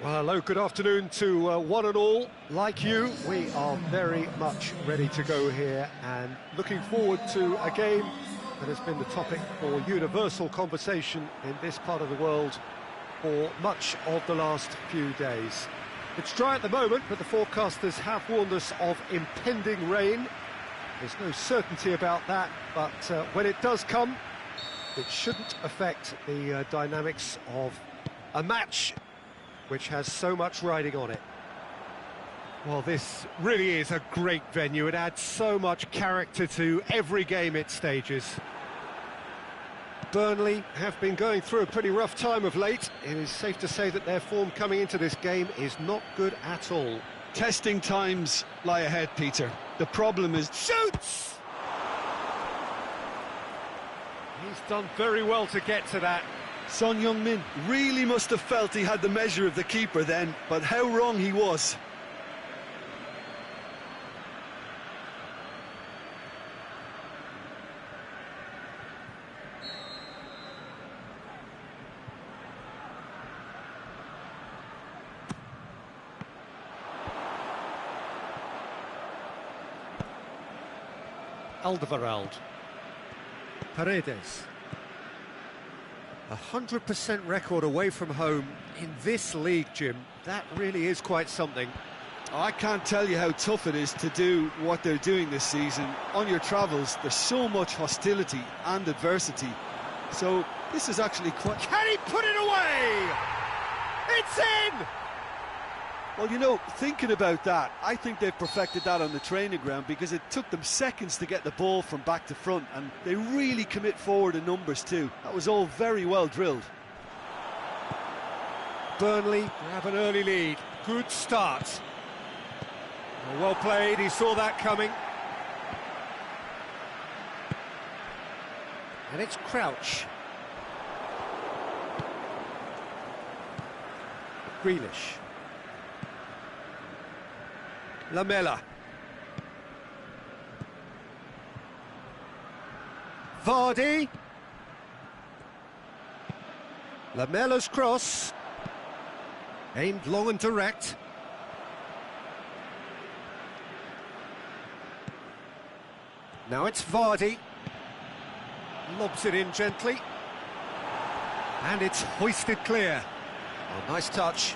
Well, hello, good afternoon to one and all. Like you, we are very much ready to go here and looking forward to a game that has been the topic for universal conversation in this part of the world for much of the last few days. It's dry at the moment, but the forecasters have warned us of impending rain. There's no certainty about that, but when it does come, it shouldn't affect the dynamics of a match which has so much riding on it. Well, this really is a great venue. It adds so much character to every game it stages. Burnley have been going through a pretty rough time of late. It is safe to say that their form coming into this game is not good at all. Testing times lie ahead, Peter. The problem is... Shoots! He's done very well to get to that. Son Heung-min really must have felt he had the measure of the keeper then, but how wrong he was. Alderweireld. Paredes. 100% record away from home in this league, Jim. That really is quite something. I can't tell you how tough it is to do what they're doing this season. On your travels, there's so much hostility and adversity. So this is actually quite... Can he put it away? It's in! Well, you know, thinking about that, I think they've perfected that on the training ground because it took them seconds to get the ball from back to front, and they really commit forward in numbers too. That was all very well drilled. Burnley have an early lead. Good start. Well played, he saw that coming. And it's Crouch. Grealish. Lamela. Vardy. Lamela's cross. Aimed long and direct. Now it's Vardy. Lobs it in gently. And it's hoisted clear. Oh, nice touch.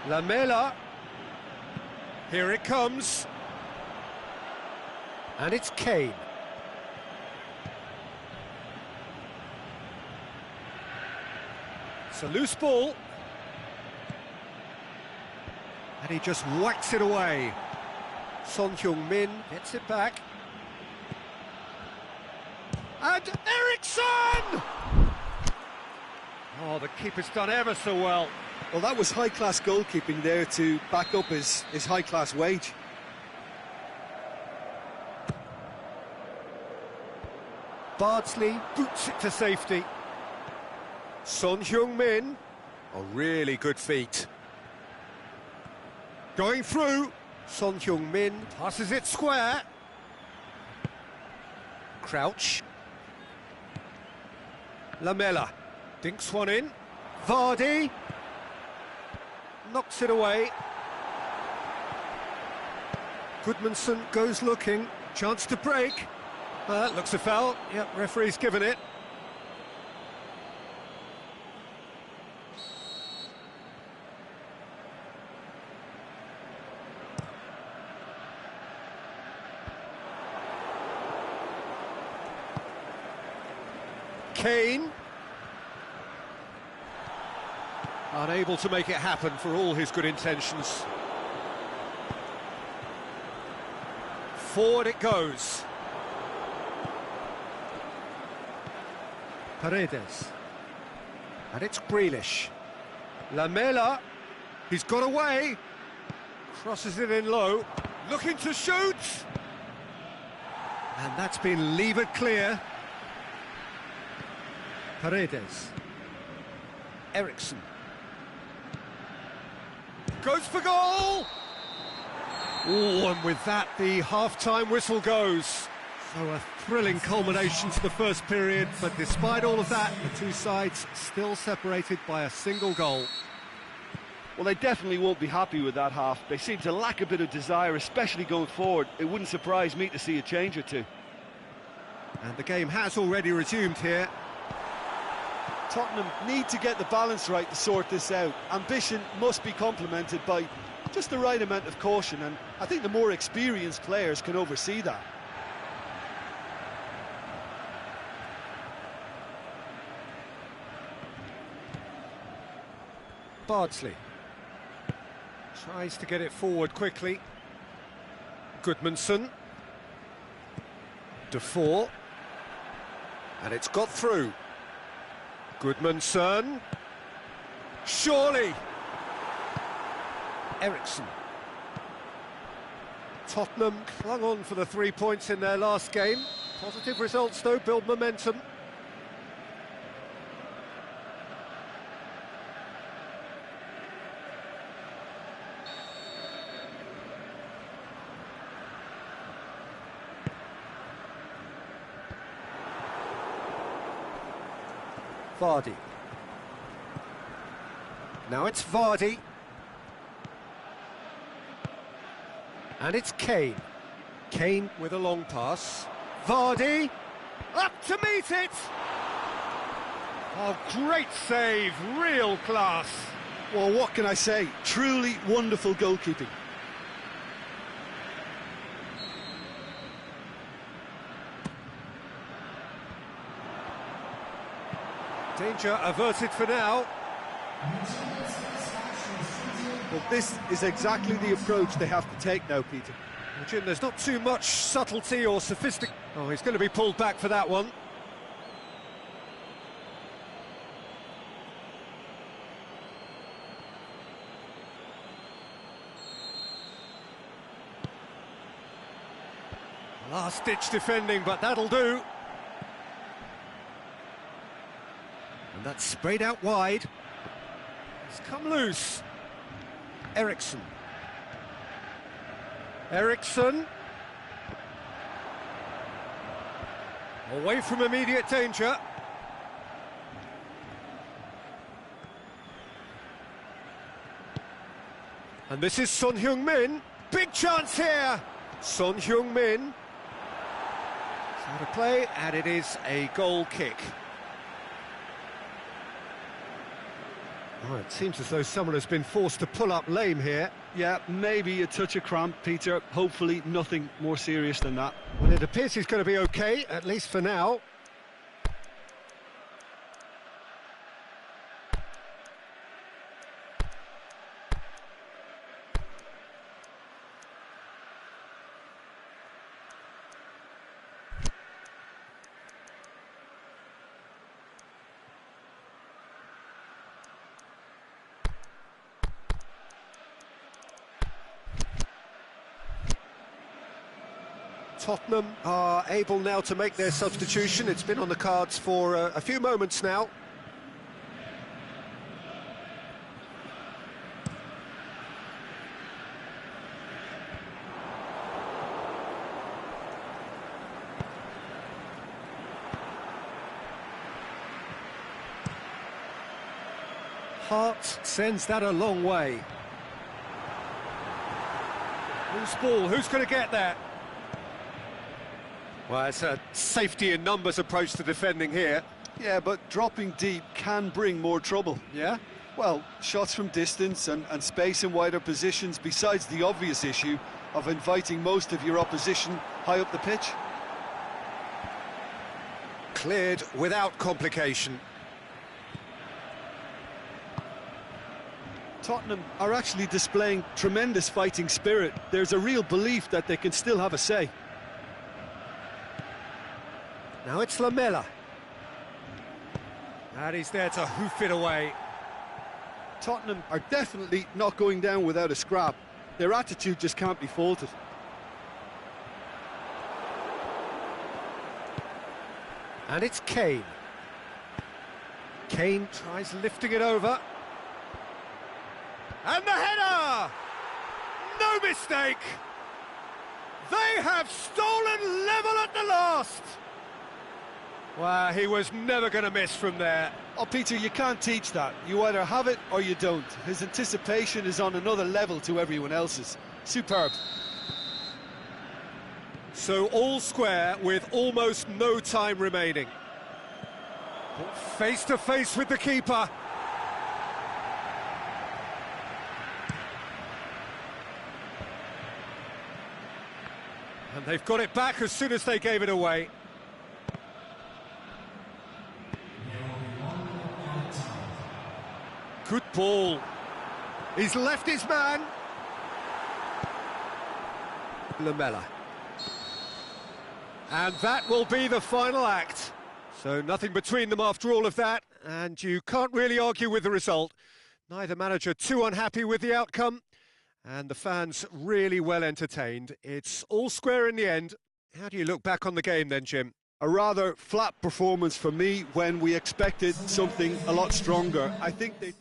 Lamela, here it comes, and it's Kane. It's a loose ball, and he just whacks it away. Son Heung-min gets it back, and Eriksson! Oh, the keeper's done ever so well. Well, that was high-class goalkeeping there to back up his high-class wage. Bardsley boots it to safety. Son Heung-min, a really good feat. Going through, Son Heung-min passes it square. Crouch. Lamela dinks one in. Vardy knocks it away. Goodmanson goes looking. Chance to break. That looks a foul. Yep, referee's given it. Kane. Unable to make it happen for all his good intentions. Forward it goes. Paredes. And it's Grealish. Lamela. He's got away. Crosses it in low. Looking to shoot. And that's been levered clear. Paredes. Eriksson. Goes for goal! Oh, and with that, the half-time whistle goes. So a thrilling culmination to the first period, but despite all of that, the two sides still separated by a single goal. Well, they definitely won't be happy with that half. They seem to lack a bit of desire, especially going forward. It wouldn't surprise me to see a change or two. And the game has already resumed here. Tottenham need to get the balance right to sort this out. Ambition must be complemented by just the right amount of caution, and I think the more experienced players can oversee that. Bardsley tries to get it forward quickly. Goodmanson. Defoe. And it's got through. Goodmanson. Surely. Eriksson. Tottenham clung on for the 3 points in their last game. Positive results though, build momentum. Vardy. Now it's Vardy. And it's Kane. Kane with a long pass. Vardy. Up to meet it! Oh, great save, real class. Well, what can I say? Truly wonderful goalkeeping. Danger averted for now. Well, this is exactly the approach they have to take now, Peter. Well, Jim, there's not too much subtlety or sophistication. Oh, he's going to be pulled back for that one. Last-ditch defending, but that'll do. And that's sprayed out wide. It's come loose. Eriksson. Eriksson. Away from immediate danger. And this is Son Heung-min. Big chance here. Son Heung-min. Out of play, and it is a goal kick. Oh, it seems as though someone has been forced to pull up lame here. Yeah, maybe a touch of cramp, Peter. Hopefully nothing more serious than that. Well, it appears he's going to be okay, at least for now. Tottenham are able now to make their substitution. It's been on the cards for a few moments now. Hart sends that a long way. Loose ball, who's going to get that? Well, it's a safety in numbers approach to defending here. Yeah, but dropping deep can bring more trouble. Yeah? Well, shots from distance and space in wider positions, besides the obvious issue of inviting most of your opposition high up the pitch. Cleared without complication. Tottenham are actually displaying tremendous fighting spirit. There's a real belief that they can still have a say. Now it's Lamela. And he's there to hoof it away. Tottenham are definitely not going down without a scrap. Their attitude just can't be faulted. And it's Kane. Kane tries lifting it over. And the header! No mistake! They have stolen level at the last! Well, he was never going to miss from there. Oh, Peter, you can't teach that. You either have it or you don't. His anticipation is on another level to everyone else's. Superb. So all square with almost no time remaining. Face to face with the keeper. And they've got it back as soon as they gave it away. Good ball. He's left his man. Lamela. And that will be the final act. So nothing between them after all of that, and you can't really argue with the result. Neither manager too unhappy with the outcome, and the fans really well entertained. It's all square in the end. How do you look back on the game then, Jim? A rather flat performance for me when we expected something a lot stronger. I think they...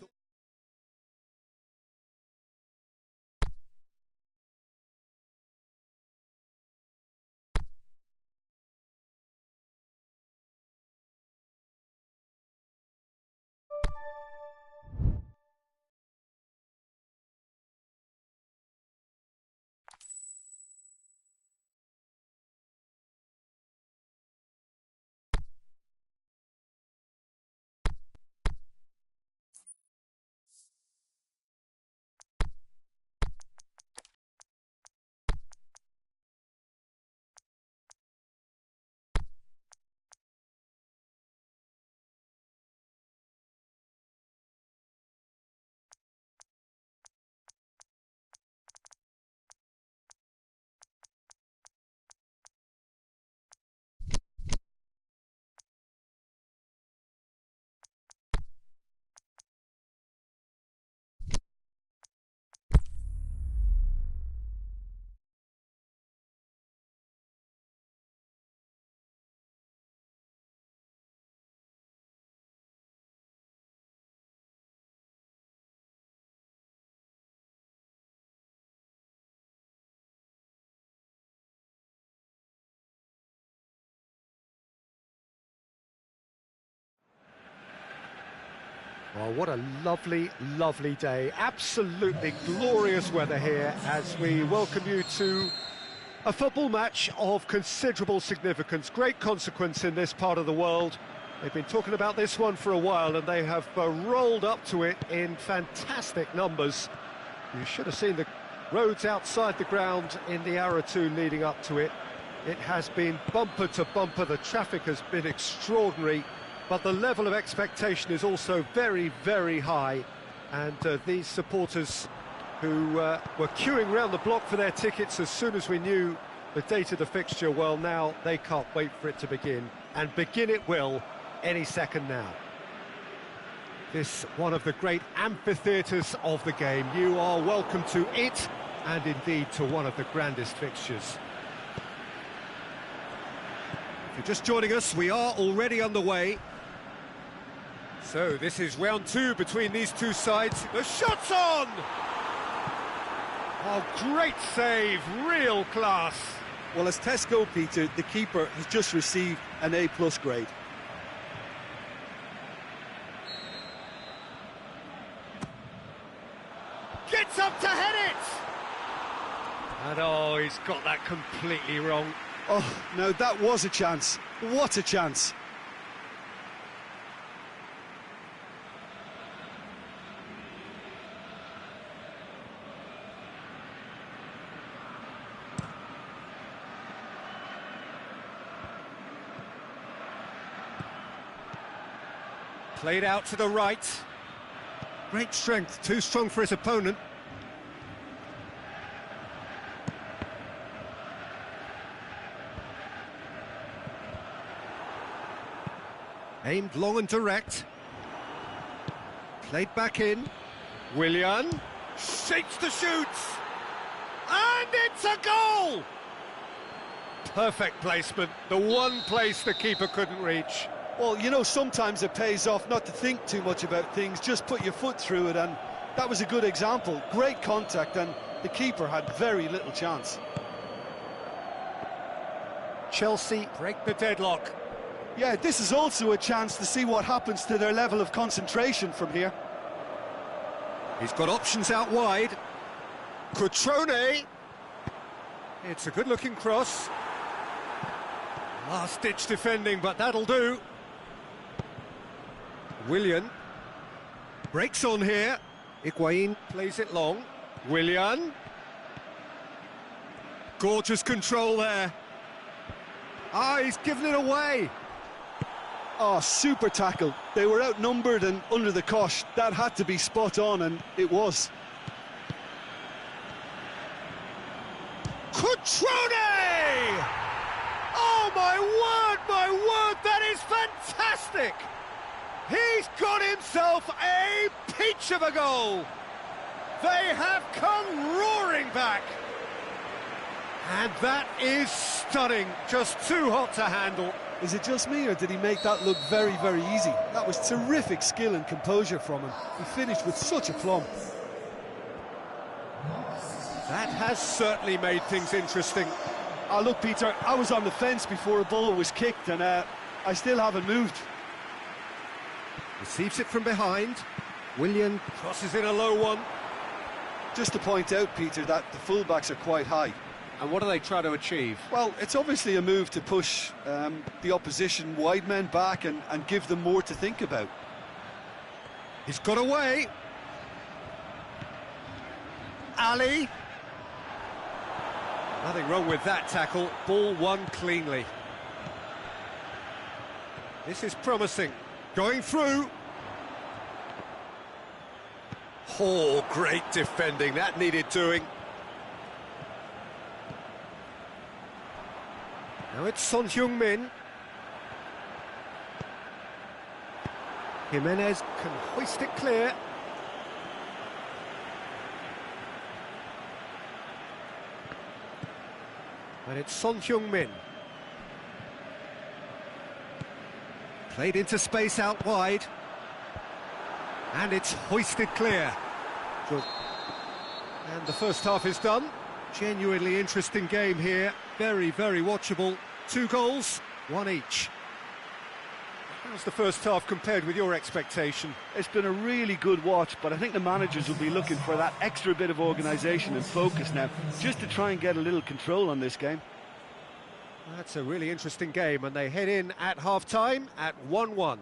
Well, what a lovely, lovely day. Absolutely glorious weather here as we welcome you to a football match of considerable significance, great consequence in this part of the world. They've been talking about this one for a while and they have rolled up to it in fantastic numbers. You should have seen the roads outside the ground in the hour or two leading up to it. It has been bumper to bumper, the traffic has been extraordinary. But the level of expectation is also very, very high. And these supporters who were queuing round the block for their tickets as soon as we knew the date of the fixture, well, now they can't wait for it to begin. And begin it will any second now. This one of the great amphitheatres of the game. You are welcome to it, and indeed to one of the grandest fixtures. If you're just joining us, we are already underway. So this is round two between these two sides. The shot's on! Oh, great save, real class. Well, as tests go, Peter, the keeper has just received an A+ grade. Gets up to head it! And oh, he's got that completely wrong. Oh, no, that was a chance. What a chance. Played out to the right. Great strength, too strong for his opponent. Aimed long and direct. Played back in. Willian shakes the shoots. And it's a goal! Perfect placement, the one place the keeper couldn't reach. Well, you know, sometimes it pays off not to think too much about things, just put your foot through it, and that was a good example. Great contact, and the keeper had very little chance. Chelsea break the deadlock. Yeah, this is also a chance to see what happens to their level of concentration from here. He's got options out wide. Cutrone. It's a good-looking cross. Last-ditch defending, but that'll do. Willian breaks on here. Higuain plays it long. Willian. Gorgeous control there. He's given it away. Oh, super tackle. They were outnumbered and under the cosh. That had to be spot on, and it was. Cutrone! Oh, my word, that is fantastic! He's got himself a peach of a goal! They have come roaring back! And that is stunning, just too hot to handle. Is it just me, or did he make that look very, very easy? That was terrific skill and composure from him. He finished with such aplomb. That has certainly made things interesting. Look, Peter, I was on the fence before a ball was kicked, and I still haven't moved. Receives it from behind. Willian crosses in a low one. Just to point out, Peter, that the fullbacks are quite high. And what do they try to achieve? Well, it's obviously a move to push the opposition wide men back and give them more to think about. He's got away. Ali. Nothing wrong with that tackle. Ball won cleanly. This is promising. Going through. Oh, great defending. That needed doing. Now it's Son Heung-min. Jimenez can hoist it clear. And it's Son Heung-min. Played into space out wide. And it's hoisted clear. Good. And the first half is done. Genuinely interesting game here. Very, very watchable. 2 goals, 1 each. How's the first half compared with your expectation? It's been a really good watch, but I think the managers will be looking for that extra bit of organisation and focus now, just to try and get a little control on this game. That's a really interesting game, and they head in at half-time at 1-1.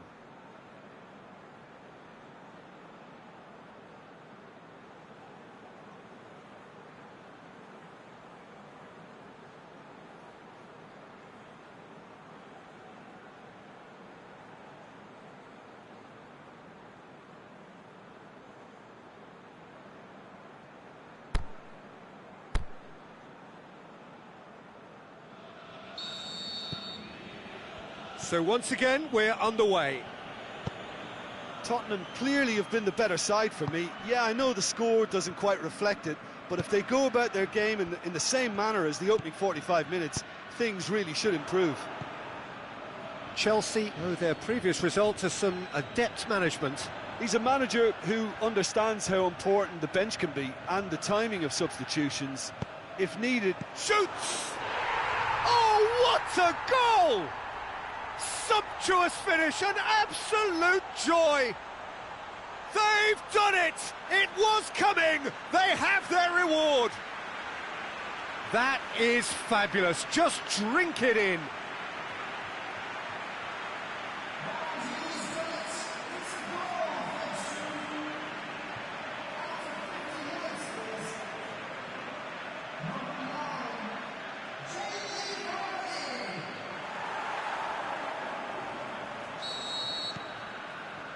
So once again, we're underway. Tottenham clearly have been the better side for me. Yeah, I know the score doesn't quite reflect it, but if they go about their game in the same manner as the opening 45 minutes, things really should improve. Chelsea owe their previous result to some adept management. He's a manager who understands how important the bench can be and the timing of substitutions. If needed, shoots! Oh, what a goal! Sumptuous finish, an absolute joy. They've done it. It was coming. They have their reward. That is fabulous. Just drink it in.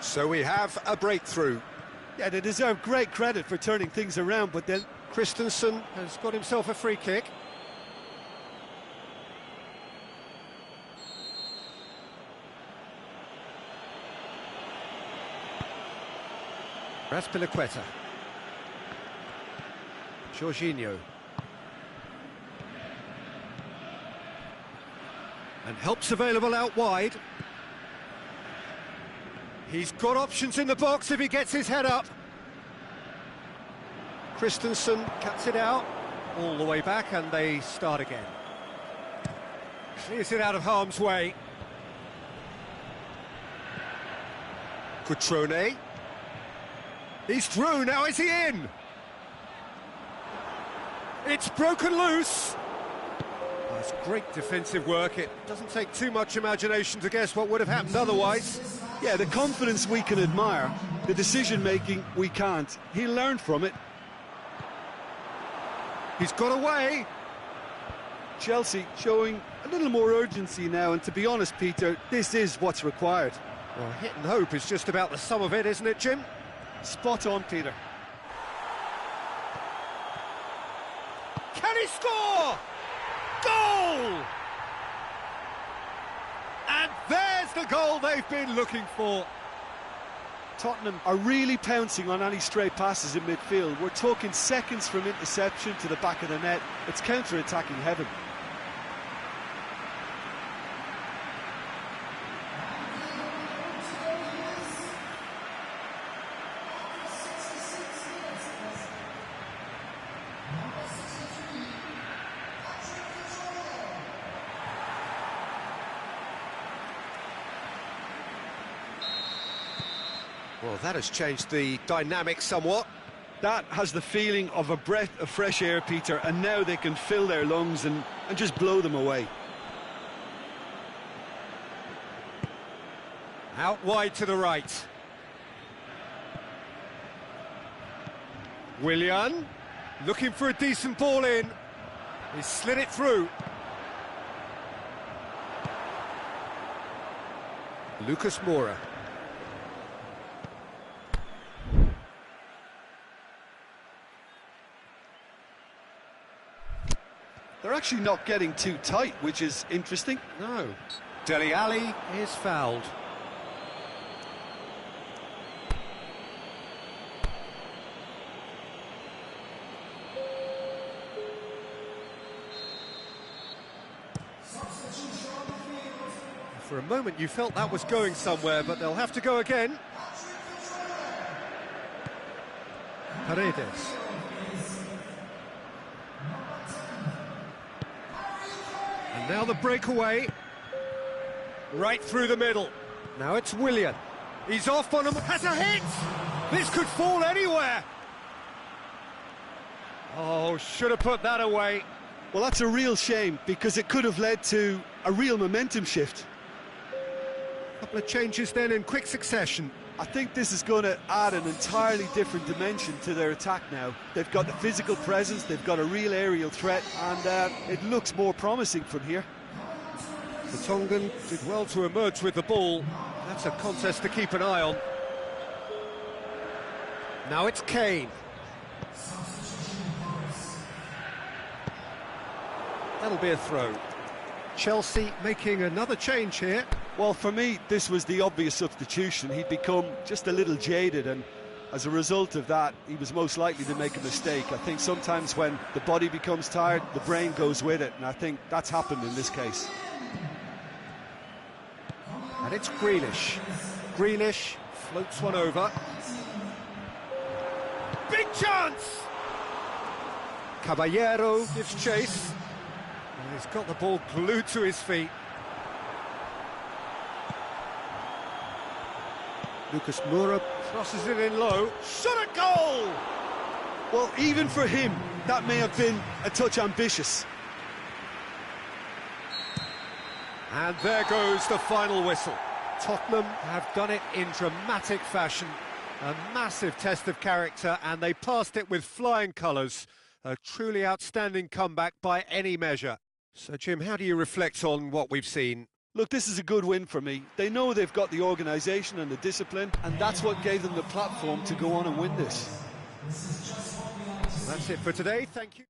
So we have a breakthrough. Yeah, they deserve great credit for turning things around, but then Christensen has got himself a free kick. Raspilicueta. Jorginho. And help's available out wide. He's got options in the box if he gets his head up. Christensen cuts it out all the way back, and they start again. Clears it out of harm's way. Cutrone. He's through, now is he in? It's broken loose. That's great defensive work. It doesn't take too much imagination to guess what would have happened otherwise. Yeah, the confidence we can admire, the decision-making we can't. He learned from it. He's got away. Chelsea showing a little more urgency now, and to be honest, Peter, this is what's required. Well, hit and hope is just about the sum of it, isn't it, Jim? Spot on, Peter. Can he score? Goal! And there's the goal they've been looking for. Tottenham are really pouncing on any stray passes in midfield. We're talking seconds from interception to the back of the net. It's counter-attacking heaven. Well, that has changed the dynamic somewhat. That has the feeling of a breath of fresh air, Peter, and now they can fill their lungs and just blow them away. Out wide to the right. Willian, looking for a decent ball in. He slid it through. Lucas Moura. They're actually not getting too tight, which is interesting. No. Dele Alli is fouled. For a moment you felt that was going somewhere, but they'll have to go again. Paredes. And now the breakaway. Right through the middle. Now it's Willian. He's off on him. Has a hit! This could fall anywhere. Oh, should have put that away. Well, that's a real shame, because it could have led to a real momentum shift. Couple of changes then in quick succession. I think this is going to add an entirely different dimension to their attack now. They've got the physical presence, they've got a real aerial threat, and it looks more promising from here. The Tongan did well to emerge with the ball. That's a contest to keep an eye on. Now it's Kane. That'll be a throw. Chelsea making another change here. Well, for me, this was the obvious substitution. He'd become just a little jaded, and as a result of that, he was most likely to make a mistake. I think sometimes when the body becomes tired, the brain goes with it, and I think that's happened in this case. And it's Grealish. Grealish floats one over. Big chance! Caballero gives chase. And he's got the ball glued to his feet. Lucas Moura crosses it in low. Shot at goal! Well, even for him, that may have been a touch ambitious. And there goes the final whistle. Tottenham have done it in dramatic fashion. A massive test of character, and they passed it with flying colours. A truly outstanding comeback by any measure. So, Jim, how do you reflect on what we've seen? Look, this is a good win for me. They know they've got the organisation and the discipline, and that's what gave them the platform to go on and win this. That's it for today. Thank you.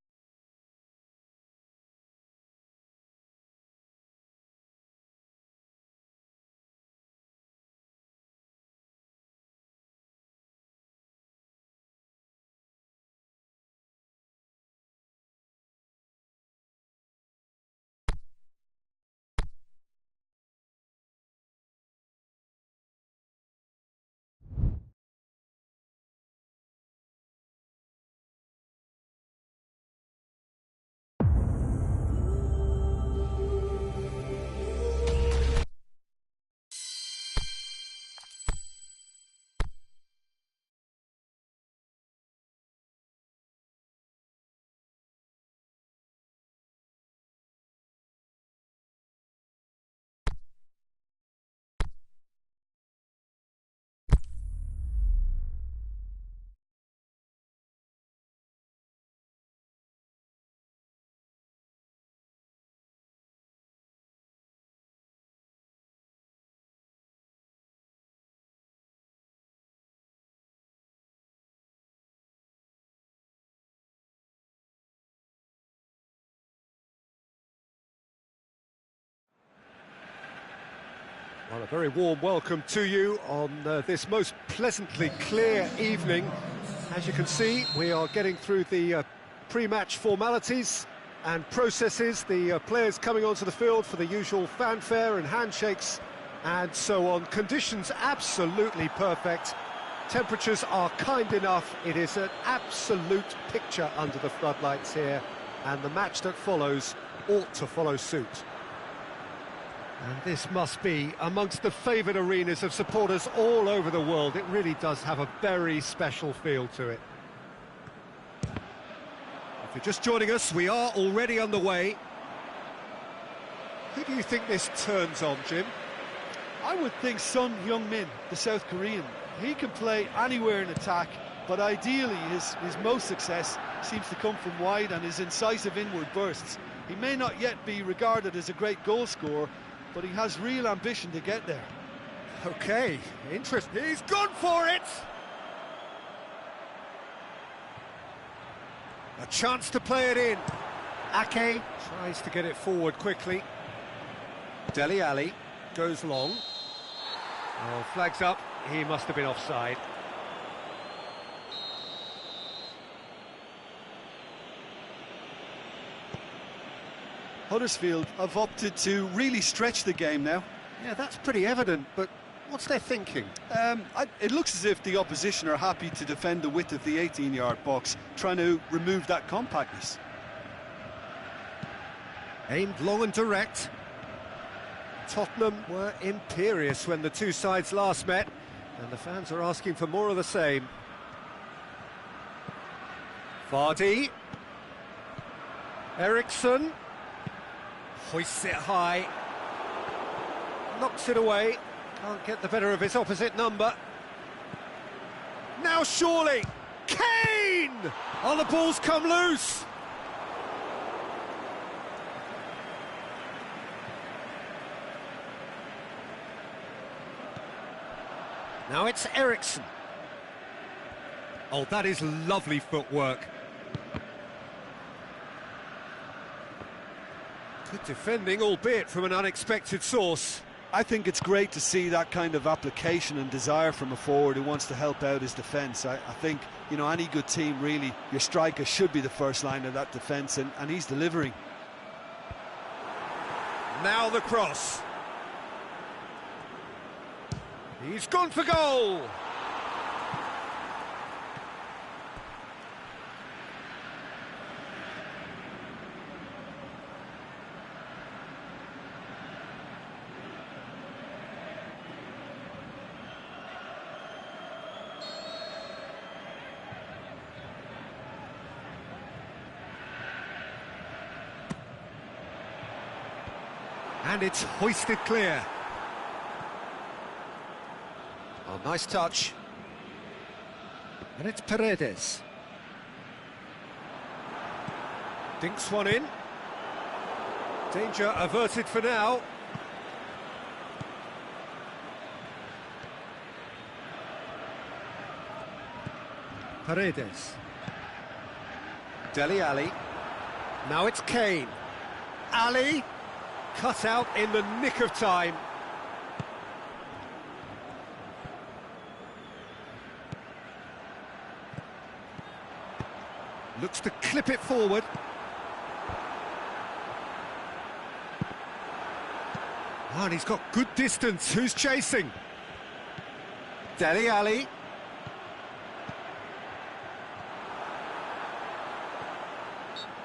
Well, a very warm welcome to you on this most pleasantly clear evening. As you can see, we are getting through the pre-match formalities and processes, the players coming onto the field for the usual fanfare and handshakes and so on. Conditions absolutely perfect. Temperatures are kind enough. It is an absolute picture under the floodlights here, and the match that follows ought to follow suit. And this must be amongst the favoured arenas of supporters all over the world. It really does have a very special feel to it. If you're just joining us, we are already underway. Who do you think this turns on, Jim? I would think Son Heung-min, the South Korean. He can play anywhere in attack, but ideally his most success seems to come from wide and his incisive inward bursts. He may not yet be regarded as a great goal scorer, but he has real ambition to get there. OK, interesting. He's gone for it! A chance to play it in. Ake tries to get it forward quickly. Dele Alli goes long. Oh, flags up. He must have been offside. Huddersfield have opted to really stretch the game now. Yeah, that's pretty evident, but what's their thinking? It looks as if the opposition are happy to defend the width of the 18-yard box, trying to remove that compactness. Aimed long and direct. Tottenham were imperious when the two sides last met, and the fans are asking for more of the same. Vardy. Eriksson. Hoists it high. Knocks it away. Can't get the better of his opposite number. Now surely! Kane! Oh, the ball's come loose! Now it's Eriksson. Oh, that is lovely footwork. Good defending, albeit from an unexpected source. I think it's great to see that kind of application and desire from a forward who wants to help out his defence. I think, you know, any good team, really, your striker should be the first line of that defence, and he's delivering. Now the cross. He's gone for goal! And it's hoisted clear. Oh, nice touch. And it's Paredes. Dinks one in. Danger averted for now. Paredes. Dele Alli. Now it's Kane. Ali. Cut out in the nick of time. Looks to clip it forward. Oh, and he's got good distance. Who's chasing? Dele Alli.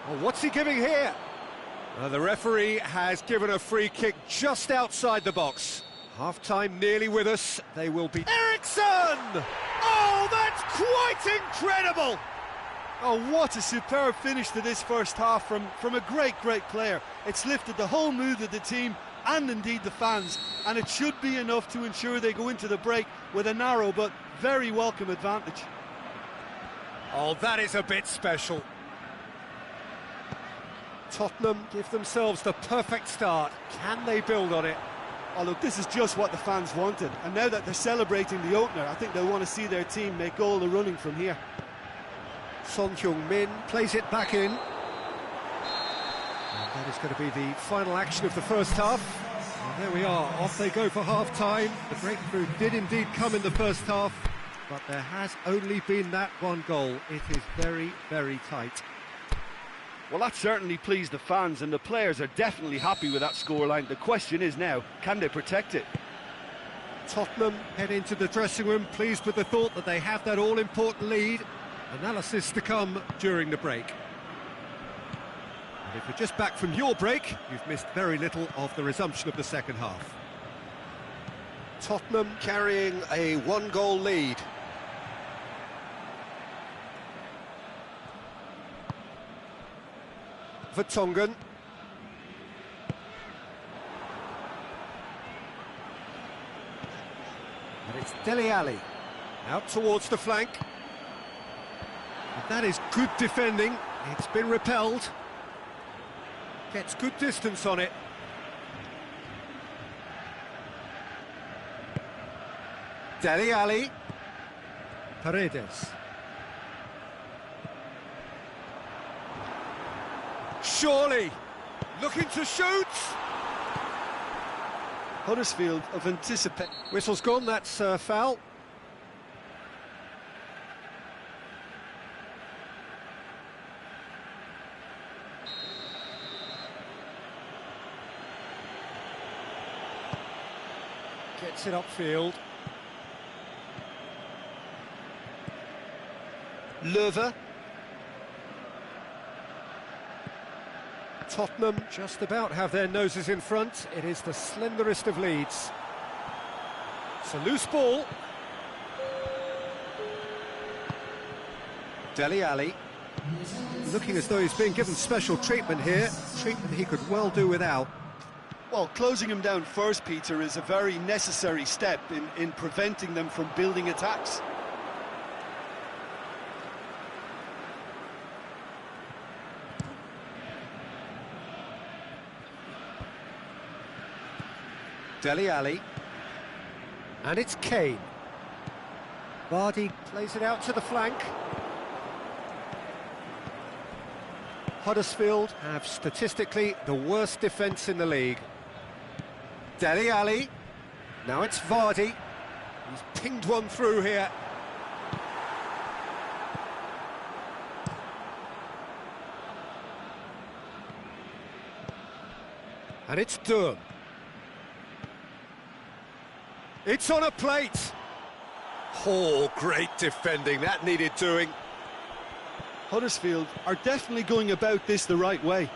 Oh, what's he giving here? The referee has given a free kick just outside the box. Half-time nearly with us. They will be... Eriksson! Oh, that's quite incredible! Oh, what a superb finish to this first half from a great player. It's lifted the whole mood of the team and indeed the fans, and it should be enough to ensure they go into the break with a narrow but very welcome advantage. Oh, that is a bit special. Tottenham give themselves the perfect start. Can they build on it? Oh, look, this is just what the fans wanted, and now that they're celebrating the opener, I think they'll want to see their team make all the running from here. Son Heung-min plays it back in. And that is going to be the final action of the first half. There we are, off they go for half-time. The breakthrough did indeed come in the first half, but there has only been that one goal. It is very, very tight. Well, that certainly pleased the fans, and the players are definitely happy with that scoreline. The question is now, can they protect it? Tottenham head into the dressing room pleased with the thought that they have that all-important lead. Analysis to come during the break. And if you're just back from your break, you've missed very little of the resumption of the second half. Tottenham carrying a one-goal lead. Vertonghen. And it's Dele Alli. Out towards the flank. And that is good defending. It's been repelled. Gets good distance on it. Dele Alli. Paredes. Surely looking to shoot. Huddersfield have anticipated. Whistle's gone, that's foul. Gets it upfield. Löwe. Tottenham just about have their noses in front. It is the slenderest of leads. It's a loose ball. Dele Alli. Looking as though he's being given special treatment here. Treatment he could well do without. Well, closing him down first, Peter, is a very necessary step in preventing them from building attacks. Dele Alli. And it's Kane. Vardy plays it out to the flank. Huddersfield have statistically the worst defence in the league. Dele Alli. Now it's Vardy. He's pinged one through here. And it's Durham. It's on a plate. Oh, great defending. That needed doing. Huddersfield are definitely going about this the right way.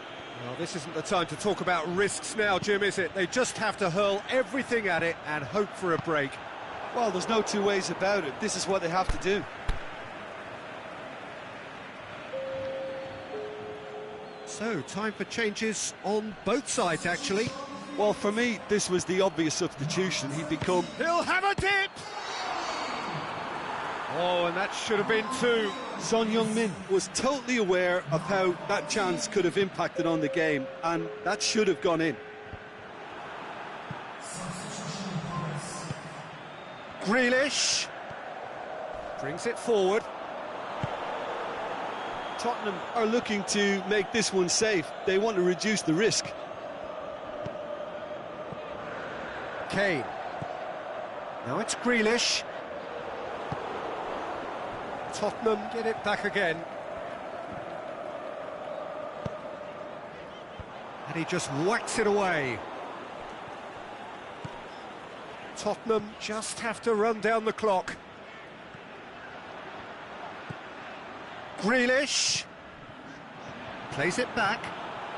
Well, this isn't the time to talk about risks now, Jim, is it? They just have to hurl everything at it and hope for a break. Well, there's no two ways about it. This is what they have to do. So, time for changes on both sides, actually. Well, for me, this was the obvious substitution. He'll have a dip! Oh, and that should have been two. Son Heung-min was totally aware of how that chance could have impacted on the game, and that should have gone in. Grealish brings it forward. Tottenham are looking to make this one safe. They want to reduce the risk. Kane. Now it's Grealish. Tottenham get it back again. And he just whacks it away. Tottenham just have to run down the clock. Grealish plays it back.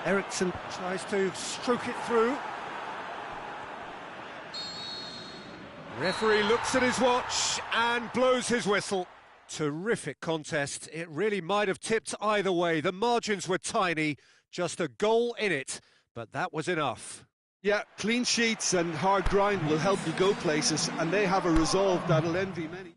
Eriksson tries to stroke it through. Referee looks at his watch and blows his whistle. Terrific contest. It really might have tipped either way. The margins were tiny, just a goal in it, but that was enough. Yeah, clean sheets and hard grind will help you go places, and they have a resolve that'll envy many.